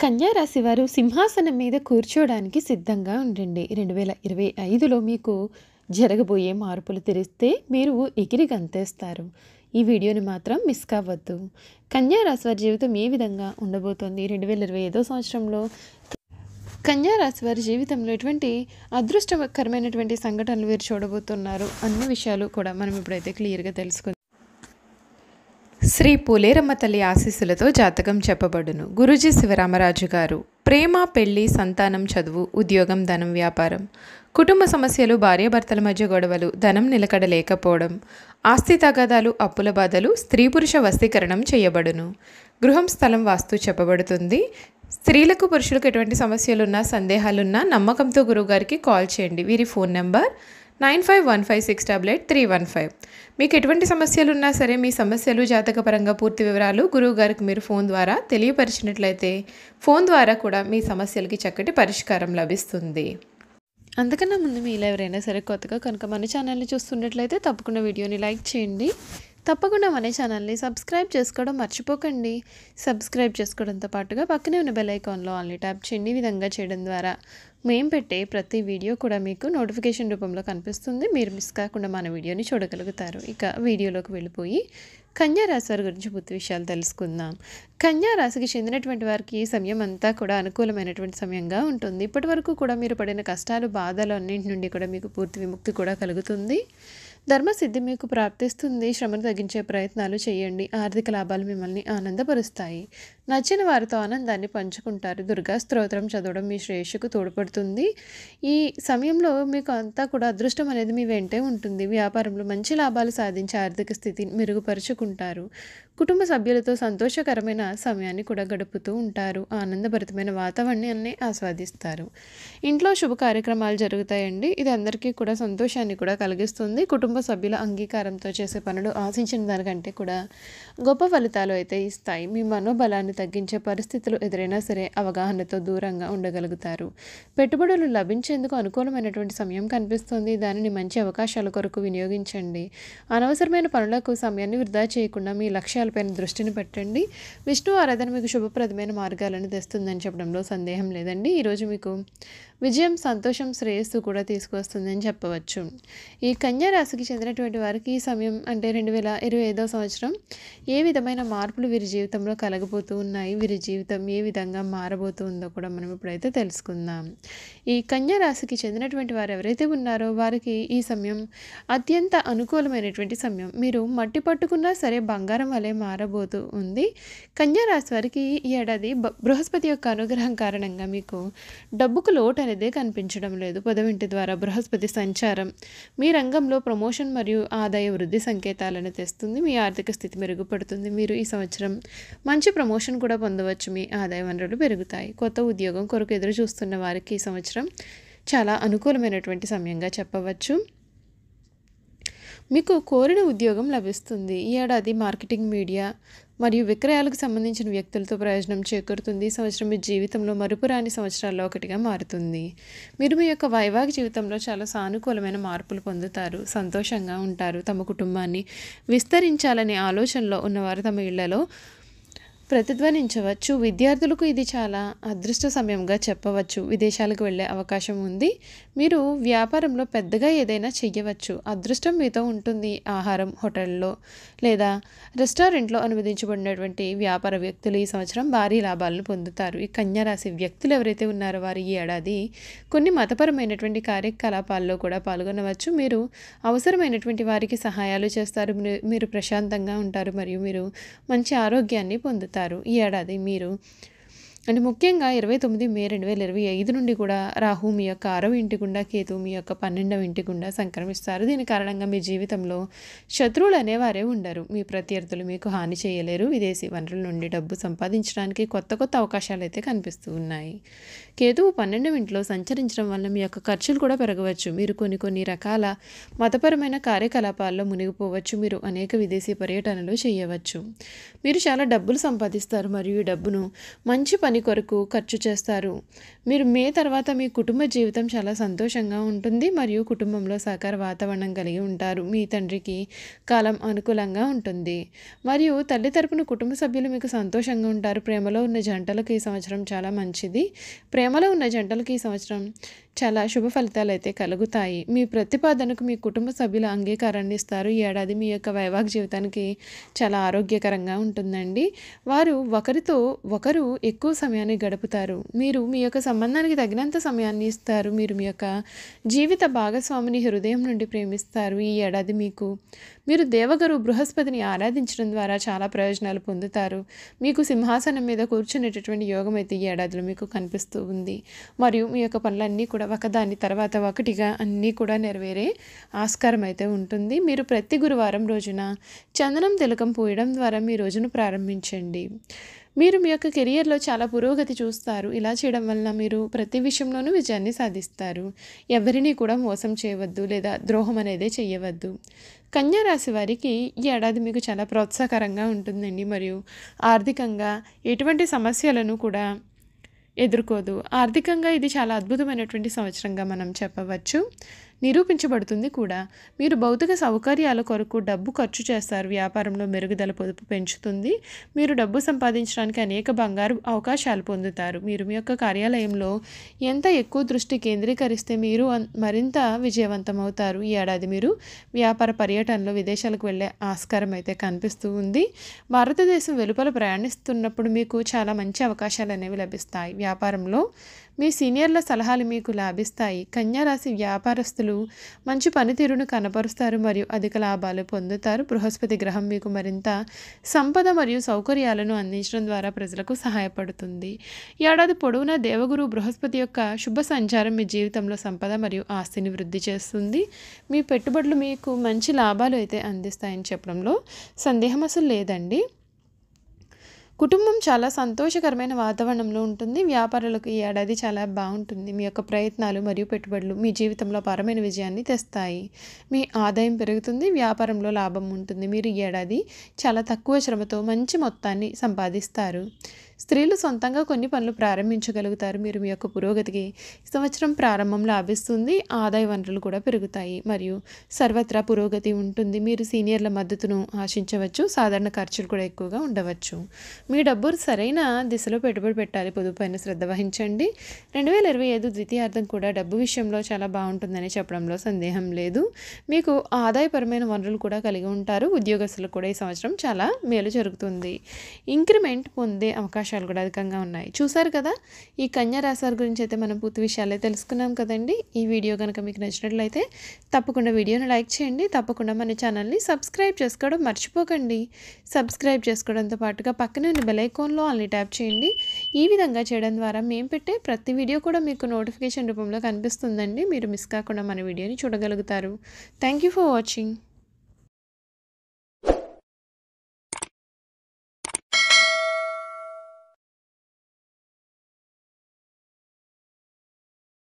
కన్యా రాశి వారు సింహాసనం మీద కూర్చోవడానికి సిద్ధంగా ఉండండి. 2025లో మీకు జరగబోయే మార్పులు తెలిస్తే మీరు ఎగిరి గంతేస్తారు. ఈ వీడియోని మాత్రం మిస్ కావద్దు. కన్యా రాశి వారి జీవితం ఏ విధంగా ఉండబోతోంది? 2025 సంవత్సరంలో కన్యా రాశి వారి జీవితంలో ఎటువంటి అదృష్టకరమైనటువంటి సంఘటనలు వీరు చూడబోతున్నారు అన్న విషయాలు కూడా మనం ఇప్పుడైతే క్లియర్గా తెలుసుకుందాం. శ్రీ పూలేరమ్మ తల్లి ఆశీస్సులతో జాతకం చెప్పబడును. గురూజీ శివరామరాజు గారు. ప్రేమ, పెళ్లి, సంతానం, చదువు, ఉద్యోగం, ధనం, వ్యాపారం, కుటుంబ సమస్యలు, భార్యాభర్తల మధ్య గొడవలు, ధనం నిలకడ లేకపోవడం, ఆస్తి తగాదాలు, అప్పుల బాధలు, స్త్రీ పురుష వశీకరణం చేయబడును. గృహం, స్థలం, వాస్తు చెప్పబడుతుంది. స్త్రీలకు పురుషులకు ఎటువంటి సమస్యలున్నా, సందేహాలున్నా నమ్మకంతో గురువుగారికి కాల్ చేయండి. వీరి ఫోన్ నెంబర్ 9515688315. మీకు ఎటువంటి సమస్యలు ఉన్నా సరే మీ సమస్యలు జాతకపరంగా పూర్తి వివరాలు గురువుగారికి మీరు ఫోన్ ద్వారా తెలియపరిచినట్లయితే ఫోన్ ద్వారా కూడా మీ సమస్యలకి చక్కటి పరిష్కారం లభిస్తుంది. అందుకన్నా ముందు మీలో ఎవరైనా సరే కొత్తగా కనుక మన ఛానల్ని చూస్తున్నట్లయితే తప్పకుండా వీడియోని లైక్ చేయండి. తప్పకుండా మన ఛానల్ని సబ్స్క్రైబ్ చేసుకోవడం మర్చిపోకండి. సబ్స్క్రైబ్ చేసుకోవడంతో పాటుగా పక్కనే ఉన్న బెల్ ఐకాన్లో ఆల్ని ట్యాప్ చేయండి. ఈ విధంగా చేయడం ద్వారా మేము పెట్టే ప్రతి వీడియో కూడా మీకు నోటిఫికేషన్ రూపంలో కనిపిస్తుంది. మీరు మిస్ కాకుండా మన వీడియోని చూడగలుగుతారు. ఇక వీడియోలోకి వెళ్ళిపోయి కన్యా రాశి వారి గురించి పూర్తి విషయాలు తెలుసుకుందాం. కన్యా రాశికి చెందినటువంటి వారికి ఈ సమయం అంతా కూడా అనుకూలమైనటువంటి సమయంగా ఉంటుంది. ఇప్పటి వరకు కూడా మీరు పడిన కష్టాలు, బాధలు అన్నింటి నుండి కూడా మీకు పూర్తి విముక్తి కూడా కలుగుతుంది. ధర్మసిద్ధి మీకు ప్రాప్తిస్తుంది. శ్రమను తగ్గించే ప్రయత్నాలు చేయండి. ఆర్థిక లాభాలు మిమ్మల్ని ఆనందపరుస్తాయి. నచ్చిన వారితో ఆనందాన్ని పంచుకుంటారు. దుర్గా స్తోత్రం చదవడం మీ శ్రేయస్సుకు తోడ్పడుతుంది. ఈ సమయంలో మీకు అంతా కూడా అదృష్టం అనేది మీ వెంటే ఉంటుంది. వ్యాపారంలో మంచి లాభాలు సాధించి ఆర్థిక స్థితిని మెరుగుపరుచుకుంటారు. కుటుంబ సభ్యులతో సంతోషకరమైన సమయాన్ని కూడా గడుపుతూ ఉంటారు. ఆనందభరితమైన వాతావరణాన్ని ఆస్వాదిస్తారు. ఇంట్లో శుభ కార్యక్రమాలు జరుగుతాయండి. ఇది అందరికీ కూడా సంతోషాన్ని కూడా కలిగిస్తుంది. కుటుంబ సభ్యుల అంగీకారంతో చేసే పనులు ఆశించిన దానికంటే కూడా గొప్ప ఫలితాలు అయితే ఇస్తాయి. మీ మనోబలాన్ని తగ్గించే పరిస్థితులు ఎదురైనా సరే అవగాహనతో దూరంగా ఉండగలుగుతారు. పెట్టుబడులు లభించేందుకు అనుకూలమైనటువంటి సమయం కనిపిస్తుంది. దానిని మంచి అవకాశాల కొరకు వినియోగించండి. అనవసరమైన పనులకు సమయాన్ని వృధా చేయకుండా మీ లక్ష్యాలపైన దృష్టిని పెట్టండి. విష్ణు ఆరాధన మీకు శుభప్రదమైన మార్గాలను తెస్తుందని చెప్పడంలో సందేహం లేదండి. ఈరోజు మీకు విజయం, సంతోషం, శ్రేయస్సు కూడా తీసుకువస్తుందని చెప్పవచ్చు. ఈ కన్యా రాశికి చెందినటువంటి వారికి ఈ సమయం అంటే 2025 సంవత్సరం ఏ విధమైన మార్పులు వీరి జీవితంలో కలగబోతూ ఉన్నాయి, వీరి జీవితం ఏ విధంగా మారబోతుందో కూడా మనం ఇప్పుడైతే తెలుసుకుందాం. ఈ కన్యా రాశికి చెందినటువంటి వారు ఎవరైతే ఉన్నారో వారికి ఈ సమయం అత్యంత అనుకూలమైనటువంటి సమయం. మీరు మట్టి పట్టుకున్నా సరే బంగారం వలె మారబోతూ ఉంది. కన్యా రాశి వారికి ఈ ఏడాది బృహస్పతి యొక్క అనుగ్రహం కారణంగా మీకు డబ్బుకు లోటు అనేదే కనిపించడం లేదు. 10వ ఇంటి ద్వారా బృహస్పతి సంచారం మీ రంగంలో ప్రమోషన్ మరియు ఆదాయ వృద్ధి సంకేతాలను తెస్తుంది. మీ ఆర్థిక స్థితి మెరుగుపడుతుంది. మీరు ఈ సంవత్సరం మంచి ప్రమోషన్ కూడా పొందవచ్చు. మీ ఆదాయ వనరులు పెరుగుతాయి. కొత్త ఉద్యోగం కొరకు ఎదురు చూస్తున్న వారికి ఈ సంవత్సరం చాలా అనుకూలమైనటువంటి సమయంగా చెప్పవచ్చు. మీకు కోరిన ఉద్యోగం లభిస్తుంది. ఈ ఏడాది మార్కెటింగ్, మీడియా మరియు విక్రయాలకు సంబంధించిన వ్యక్తులతో ప్రయోజనం చేకూరుతుంది. ఈ సంవత్సరం మీ జీవితంలో మరుపురాని సంవత్సరాల్లో ఒకటిగా మారుతుంది. మీరు మీ యొక్క వైవాహిక జీవితంలో చాలా సానుకూలమైన మార్పులు పొందుతారు. సంతోషంగా ఉంటారు. తమ కుటుంబాన్ని విస్తరించాలనే ఆలోచనలో ఉన్నవారు తమ ఇళ్లలో ప్రతిధ్వనించవచ్చు. విద్యార్థులకు ఇది చాలా అదృష్ట సమయంగా చెప్పవచ్చు. విదేశాలకు వెళ్ళే అవకాశం ఉంది. మీరు వ్యాపారంలో పెద్దగా ఏదైనా చెయ్యవచ్చు. అదృష్టం మీతో ఉంటుంది. ఆహారం, హోటల్లో లేదా రెస్టారెంట్లో అనువదించబడినటువంటి వ్యాపార వ్యక్తులు ఈ సంవత్సరం భారీ లాభాలను పొందుతారు. ఈ కన్యా రాశి వ్యక్తులు ఎవరైతే ఉన్నారో వారు ఈ ఏడాది కొన్ని మతపరమైనటువంటి కార్యకలాపాల్లో కూడా పాల్గొనవచ్చు. మీరు అవసరమైనటువంటి వారికి సహాయాలు చేస్తారు. మీరు ప్రశాంతంగా ఉంటారు మరియు మీరు మంచి ఆరోగ్యాన్ని పొందుతారు. ఈ ఏడాది మీరు అంటే ముఖ్యంగా 29 మే 2025 నుండి కూడా రాహు మీ యొక్క 6వ ఇంటి గుండా, కేతు మీ యొక్క 12వ ఇంటి గుండా సంక్రమిస్తారు. దీని కారణంగా మీ జీవితంలో శత్రువులు అనేవారే ఉండరు. మీ ప్రత్యర్థులు మీకు హాని చేయలేరు. విదేశీ వనరుల నుండి డబ్బు సంపాదించడానికి కొత్త కొత్త అవకాశాలు అయితే కనిపిస్తూ ఉన్నాయి. కేతువు 12వ ఇంట్లో సంచరించడం వల్ల మీ యొక్క ఖర్చులు కూడా పెరగవచ్చు. మీరు కొన్ని రకాల మతపరమైన కార్యకలాపాల్లో మునిగిపోవచ్చు. మీరు అనేక విదేశీ పర్యటనలు చేయవచ్చు. మీరు చాలా డబ్బులు సంపాదిస్తారు మరియు ఈ డబ్బును మంచి పని కొరకు ఖర్చు చేస్తారు. మీరు మే తర్వాత మీ కుటుంబ జీవితం చాలా సంతోషంగా ఉంటుంది మరియు కుటుంబంలో సహకార వాతావరణం కలిగి ఉంటారు. మీ తండ్రికి కాలం అనుకూలంగా ఉంటుంది మరియు తల్లి తరపున కుటుంబ సభ్యులు మీకు సంతోషంగా ఉంటారు. ప్రేమలో ఉన్న జంటలకు ఈ సంవత్సరం చాలా మంచిది. ప్రేమలో ఉన్న జంటలకు ఈ సంవత్సరం చాలా శుభ ఫలితాలు అయితే కలుగుతాయి. మీ ప్రతిపాదనకు మీ కుటుంబ సభ్యుల అంగీకారాన్ని ఇస్తారు. ఈ ఏడాది మీ యొక్క వైవాహిక జీవితానికి చాలా ఆరోగ్యకరంగా ఉంటుందండి. వారు ఒకరితో ఒకరు ఎక్కువ సమయాన్ని గడుపుతారు. మీరు మీ యొక్క సంబంధానికి తగినంత సమయాన్ని ఇస్తారు. మీరు మీ యొక్క జీవిత భాగస్వామిని హృదయం నుండి ప్రేమిస్తారు. ఈ ఏడాది మీరు దేవగురు బృహస్పతిని ఆరాధించడం ద్వారా చాలా ప్రయోజనాలు పొందుతారు. మీకు సింహాసనం మీద కూర్చునేటటువంటి యోగం అయితే ఈ ఏడాదిలో మీకు కనిపిస్తూ ఉంది మరియు మీ యొక్క పనులన్నీ కూడా ఒకదాని తర్వాత ఒకటిగా అన్నీ కూడా నెరవేరే ఆస్కారం అయితే ఉంటుంది. మీరు ప్రతి గురువారం రోజున చందనం తిలకం పూయడం ద్వారా మీ రోజును ప్రారంభించండి. మీరు మీ యొక్క కెరియర్లో చాలా పురోగతి చూస్తారు. ఇలా చేయడం వలన మీరు ప్రతి విషయంలోనూ విజయాన్ని సాధిస్తారు. ఎవరిని కూడా మోసం చేయవద్దు లేదా ద్రోహం అనేది చేయవద్దు. కన్యా రాశి వారికి ఈ ఏడాది మీకు చాలా ప్రోత్సాహకరంగా ఉంటుందండి మరియు ఆర్థికంగా ఎటువంటి సమస్యలను కూడా ఎదుర్కోదు. ఆర్థికంగా ఇది చాలా అద్భుతమైనటువంటి సంవత్సరంగా మనం చెప్పవచ్చు, నిరూపించబడుతుంది కూడా. మీరు భౌతిక సౌకర్యాల కొరకు డబ్బు ఖర్చు చేస్తారు. వ్యాపారంలో మెరుగుదల పొదుపు పెంచుతుంది. మీరు డబ్బు సంపాదించడానికి అనేక బంగారు అవకాశాలు పొందుతారు. మీరు మీ యొక్క కార్యాలయంలో ఎంత ఎక్కువ దృష్టి కేంద్రీకరిస్తే మీరు మరింత విజయవంతమవుతారు. ఈ ఏడాది మీరు వ్యాపార పర్యటనలో విదేశాలకు వెళ్ళే ఆస్కారం అయితే కనిపిస్తూ ఉంది. భారతదేశం వెలుపల ప్రయాణిస్తున్నప్పుడు మీకు చాలా మంచి అవకాశాలు అనేవి లభిస్తాయి. వ్యాపారంలో మీ సీనియర్ల సలహాలు మీకు లాభిస్తాయి. కన్యా రాశి వ్యాపారస్తులు మంచి పనితీరును కనపరుస్తారు మరియు అధిక లాభాలు పొందుతారు. బృహస్పతి గ్రహం మీకు మరింత సంపద మరియు సౌకర్యాలను అందించడం ద్వారా ప్రజలకు సహాయపడుతుంది. ఏడాది పొడవునా దేవగురు బృహస్పతి యొక్క శుభ సంచారం మీ జీవితంలో సంపద మరియు ఆస్తిని వృద్ధి చేస్తుంది. మీ పెట్టుబడులు మీకు మంచి లాభాలు అయితే అందిస్తాయని చెప్పడంలో సందేహం అసలు లేదండి. కుటుంబం చాలా సంతోషకరమైన వాతావరణంలో ఉంటుంది. వ్యాపారులకు ఈ ఏడాది చాలా బాగుంటుంది. మీ యొక్క ప్రయత్నాలు మరియు పెట్టుబడులు మీ జీవితంలో అపారమైన విజయాన్ని తెస్తాయి. మీ ఆదాయం పెరుగుతుంది. వ్యాపారంలో లాభం ఉంటుంది. మీరు ఈ ఏడాది చాలా తక్కువ శ్రమతో మంచి మొత్తాన్ని సంపాదిస్తారు. స్త్రీలు సొంతంగా కొన్ని పనులు ప్రారంభించగలుగుతారు. మీరు మీ యొక్క పురోగతికి సంవత్సరం ప్రారంభం లాభిస్తుంది. ఆదాయ వనరులు కూడా పెరుగుతాయి మరియు సర్వత్రా పురోగతి ఉంటుంది. మీరు సీనియర్ల మద్దతును ఆశించవచ్చు. సాధారణ ఖర్చులు కూడా ఎక్కువగా ఉండవచ్చు. మీ డబ్బు సరైన దిశలో పెట్టుబడి పెట్టాలి. పొదుపుపైన శ్రద్ధ వహించండి. 2025 ద్వితీయార్థం కూడా డబ్బు విషయంలో చాలా బాగుంటుందని చెప్పడంలో సందేహం లేదు. మీకు ఆదాయపరమైన వనరులు కూడా కలిగి ఉంటారు. ఉద్యోగస్తులకు కూడా ఈ సంవత్సరం చాలా మేలు జరుగుతుంది. ఇంక్రిమెంట్ పొందే అవకాశాలు కూడా అధికంగా ఉన్నాయి. చూసారు కదా, ఈ కన్యా రాశి వారి గురించి అయితే మనం పూర్తి విషయాలే తెలుసుకున్నాం కదండి. ఈ వీడియో కనుక మీకు నచ్చినట్లయితే తప్పకుండా వీడియోని లైక్ చేయండి. తప్పకుండా మన ఛానల్ని సబ్స్క్రైబ్ చేసుకోవడం మర్చిపోకండి. సబ్స్క్రైబ్ చేసుకోవడంతో పాటుగా పక్కనే ఉన్న బెల్ ఐకాన్లో ఆల్ని ట్యాప్ చేయండి. ఈ విధంగా చేయడం ద్వారా మేము పెట్టే ప్రతి వీడియో కూడా మీకు నోటిఫికేషన్ రూపంలో కనిపిస్తుందండి. మీరు మిస్ కాకుండా మన వీడియోని చూడగలుగుతారు. Thank you for watching.